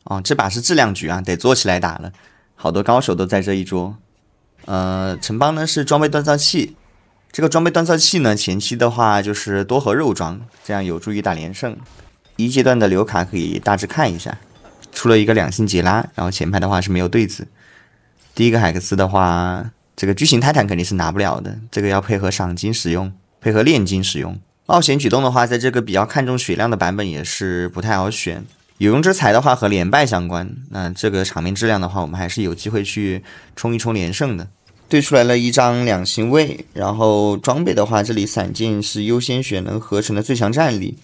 哦，这把是质量局啊，得做起来打了，好多高手都在这一桌。城邦呢是装备锻造器，这个装备锻造器呢前期的话就是多核肉装，这样有助于打连胜。一阶段的流卡可以大致看一下，出了一个2星杰拉，然后前排的话是没有对子。第一个海克斯的话，这个巨型泰坦肯定是拿不了的，这个要配合赏金使用，配合炼金使用。冒险举动的话，在这个比较看重血量的版本也是不太好选。有用之才的话和连败相关，那这个场面质量的话，我们还是有机会去冲一冲连胜的。对出来了一张2星位，然后装备的话，这里散剑是优先选能合成的最强战力。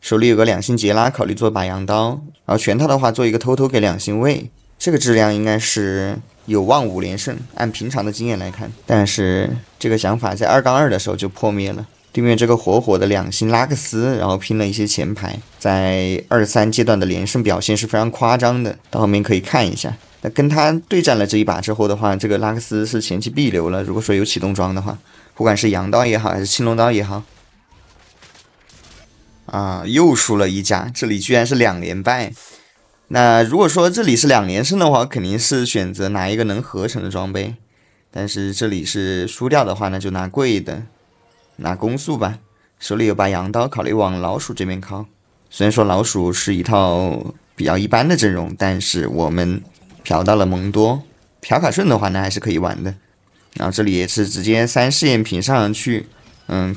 手里有个2星杰拉，考虑做把羊刀，然后全套的话做一个偷偷给2星位，这个质量应该是有望5连胜，按平常的经验来看，但是这个想法在2-2的时候就破灭了。对面这个火火的2星拉克斯，然后拼了一些前排，在2-3阶段的连胜表现是非常夸张的，到后面可以看一下。那跟他对战了这一把之后的话，这个拉克斯是前期必留了，如果说有启动装的话，不管是羊刀也好，还是青龙刀也好。又输了一家，这里居然是2连败。那如果说这里是2连胜的话，肯定是选择拿一个能合成的装备，但是这里是输掉的话，那就拿贵的，拿攻速吧。手里有把羊刀，考虑往老鼠这边靠。虽然说老鼠是一套比较一般的阵容，但是我们嫖到了蒙多，嫖卡顺的话呢还是可以玩的。然后这里也是直接3试验品上去，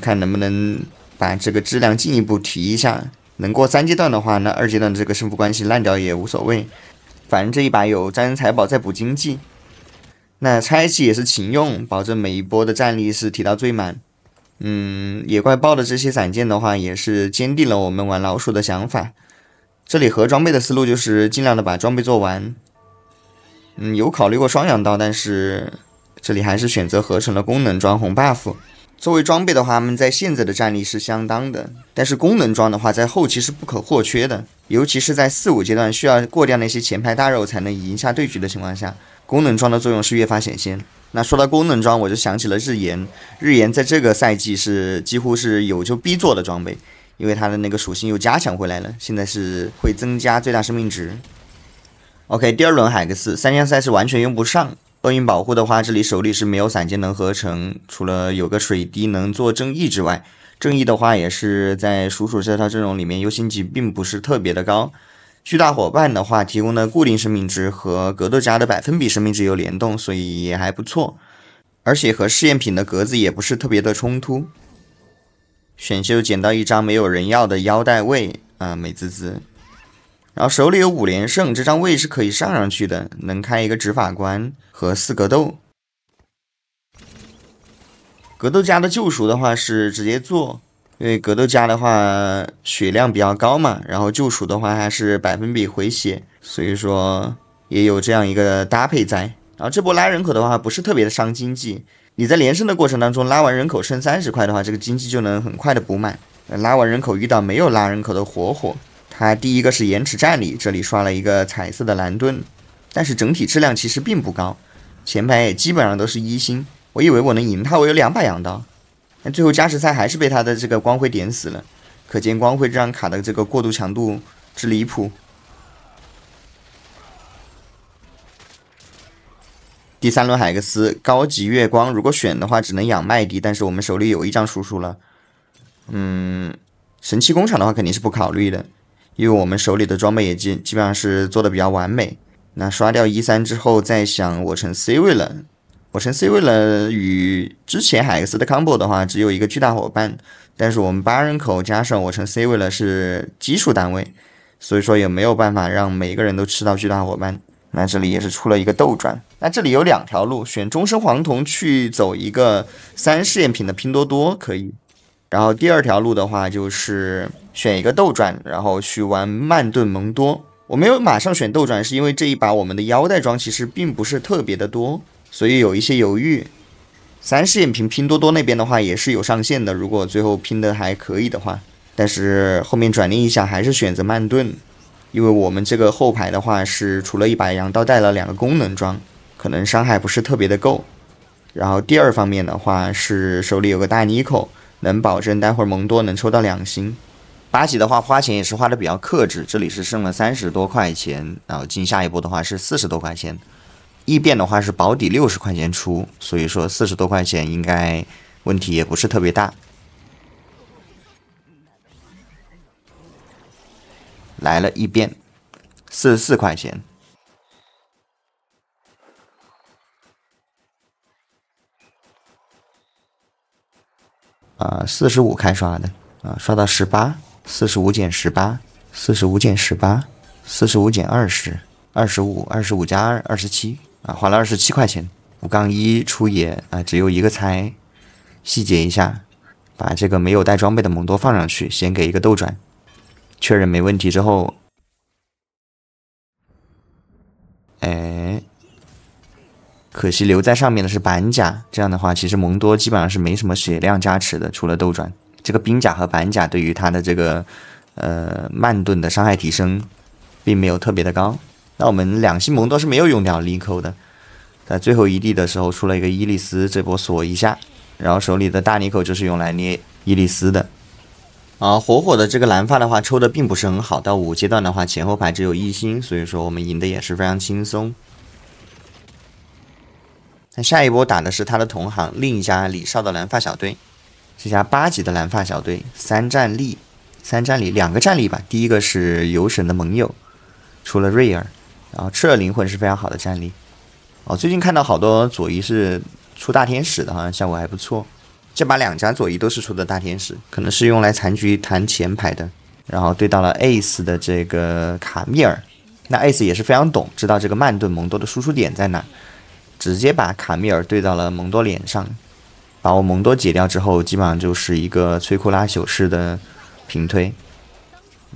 看能不能把这个质量进一步提一下。能过3阶段的话，那2阶段的这个胜负关系烂掉也无所谓。反正这一把有战争财宝在补经济，那拆器也是勤用，保证每一波的战力是提到最满。野怪爆的这些散件的话，也是坚定了我们玩老鼠的想法。这里合装备的思路就是尽量的把装备做完。有考虑过双羊刀，但是这里还是选择合成了功能装红 buff。作为装备的话，他们在现在的战力是相当的，但是功能装的话，在后期是不可或缺的，尤其是在4-5阶段需要过掉那些前排大肉才能赢下对局的情况下，功能装的作用是越发显现。那说到功能装，我就想起了日炎，日炎在这个赛季是几乎是有就必做的装备，因为它的那个属性又加强回来了，现在是会增加最大生命值。OK， 第2轮海克斯3强赛是完全用不上。厄运保护的话，这里手里是没有散件能合成，除了有个水滴能做正义之外，正义的话也是在鼠鼠这套阵容里面优先级并不是特别的高。巨大伙伴的话提供的固定生命值和格斗家的百分比生命值有联动，所以也还不错，而且和试验品的格子也不是特别的冲突。选秀捡到一张没有人要的腰带位美滋滋。然后手里有5连胜，这张位是可以上去的，能开一个执法官和4格斗。格斗家的救赎的话是直接做，因为格斗家的话血量比较高嘛，然后救赎的话还是百分比回血，所以说也有这样一个搭配在。然后这波拉人口的话不是特别的伤经济，你在连胜的过程当中拉完人口剩30块的话，这个经济就能很快的补满。拉完人口遇到没有拉人口的火火，它第一个是延迟战力，这里刷了一个彩色的蓝盾，但是整体质量其实并不高，前排也基本上都是1星。我以为我能赢他，我有2把羊刀，但最后加时赛还是被他的这个光辉点死了，可见光辉这张卡的这个过渡强度之离谱。第3轮海克斯高级月光，如果选的话只能养麦迪，但是我们手里有一张叔叔了。神器工厂的话肯定是不考虑的，因为我们手里的装备也基本上是做的比较完美。那刷掉1-3之后再想我成 C 位了，我成 C 位了与之前海克斯的 combo 的话只有一个巨大伙伴，但是我们8人口加上我成 C 位了是基数单位，所以说也没有办法让每个人都吃到巨大伙伴。那这里也是出了一个斗转，那这里有2条路，选终身黄铜去走一个3试验品的拼多多可以，然后第2条路的话就是选一个斗转，然后去玩慢盾蒙多。我没有马上选斗转是因为这一把我们的腰带装其实并不是特别的多，所以有一些犹豫。3试验品拼多多那边的话也是有上限的，如果最后拼的还可以的话，但是后面转念一下还是选择慢盾，因为我们这个后排的话是除了一把羊刀带了2个功能装，可能伤害不是特别的够。然后第2方面的话是手里有个大尼口，能保证待会儿蒙多能抽到2星。8级的话花钱也是花的比较克制，这里是剩了30多块钱，然后进下一波的话是40多块钱。异变的话是保底60块钱出，所以说40多块钱应该问题也不是特别大。来了异变，44块钱。45开刷的刷到18，45减18，45减18，45减20，25加2，27花了27块钱。5-1出野只有一个猜，细节一下，把这个没有带装备的蒙多放上去，先给一个斗转，确认没问题之后，可惜留在上面的是板甲，这样的话其实蒙多基本上是没什么血量加持的，除了斗转。这个冰甲和板甲对于他的这个慢盾的伤害提升并没有特别的高。那我们2星蒙多是没有用掉利扣的，在最后一地的时候出了一个伊利斯，这波锁一下，然后手里的大尼口就是用来捏伊利斯的。火火的这个蓝发的话抽的并不是很好，到5阶段的话前后排只有1星，所以说我们赢的也是非常轻松。那下一波打的是他的同行另一家李少的蓝发小队，这家8级的蓝发小队3战力2个战力吧，第一个是游神的盟友，出了瑞尔，然后赤尔灵魂是非常好的战力。最近看到好多左移是出大天使的，好像效果还不错。这把2家左移都是出的大天使，可能是用来残局弹前排的。然后对到了 Ace 的这个卡米尔，那 Ace 也是非常懂，知道这个慢盾蒙多的输出点在哪，直接把卡米尔对到了蒙多脸上，把我蒙多解掉之后，基本上就是一个摧枯拉朽式的平推。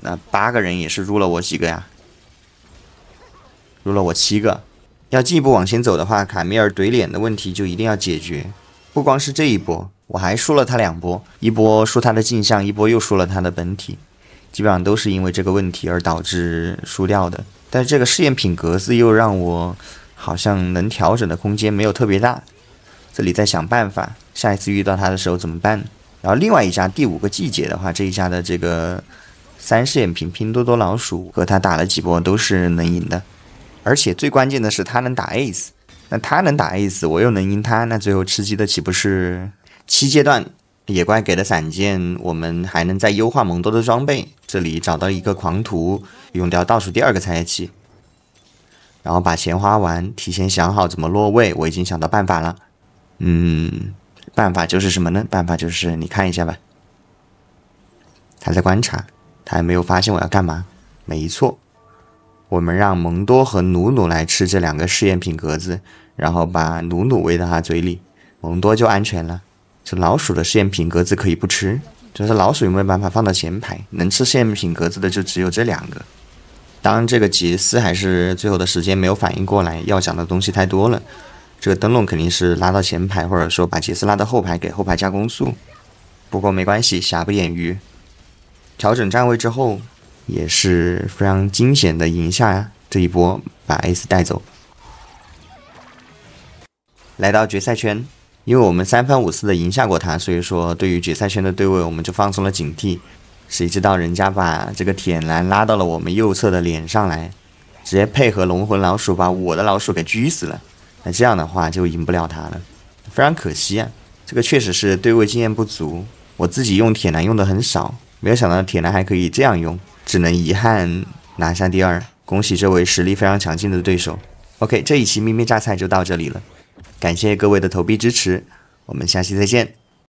那8个人也是入了我几个呀？入了我7个。要进一步往前走的话，卡米尔怼脸的问题就一定要解决。不光是这一波，我还输了他2波，一波输他的镜像，一波又输了他的本体，基本上都是因为这个问题而导致输掉的。但是这个试验品格子又让我好像能调整的空间没有特别大，这里在想办法，下一次遇到他的时候怎么办？然后另外一家第5个季节的话，这一家的这个3试验品拼多多老鼠和他打了几波都是能赢的，而且最关键的是他能打 Ace， 那他能打 Ace， 我又能赢他，那最后吃鸡的岂不是7阶段野怪给的闪剑，我们还能再优化蒙多的装备。这里找到一个狂徒，用掉倒数第2个采器，然后把钱花完，提前想好怎么落位，我已经想到办法了。办法就是什么呢？办法就是你看一下吧，他在观察，他还没有发现我要干嘛。没错，我们让蒙多和努努来吃这2个试验品格子，然后把努努喂到他嘴里，蒙多就安全了。这老鼠的试验品格子可以不吃，就是老鼠有没有办法放到前排，能吃试验品格子的就只有这2个。当然这个杰斯还是最后的时间没有反应过来，要讲的东西太多了。这个灯笼肯定是拉到前排，或者说把杰斯拉到后排，给后排加攻速。不过没关系，瑕不掩瑜。调整站位之后，也是非常惊险的赢下这一波，把 Ace 带走。来到决赛圈，因为我们3番5次的赢下过他，所以说对于决赛圈的对位我们就放松了警惕。谁知道人家把这个铁男拉到了我们右侧的脸上来，直接配合龙魂老鼠把我的老鼠给狙死了。那这样的话就赢不了他了，非常可惜啊！这个确实是对位经验不足，我自己用铁男用的很少，没有想到铁男还可以这样用，只能遗憾拿下第2。恭喜这位实力非常强劲的对手。OK， 这一期咪咪榨菜就到这里了，感谢各位的投币支持，我们下期再见。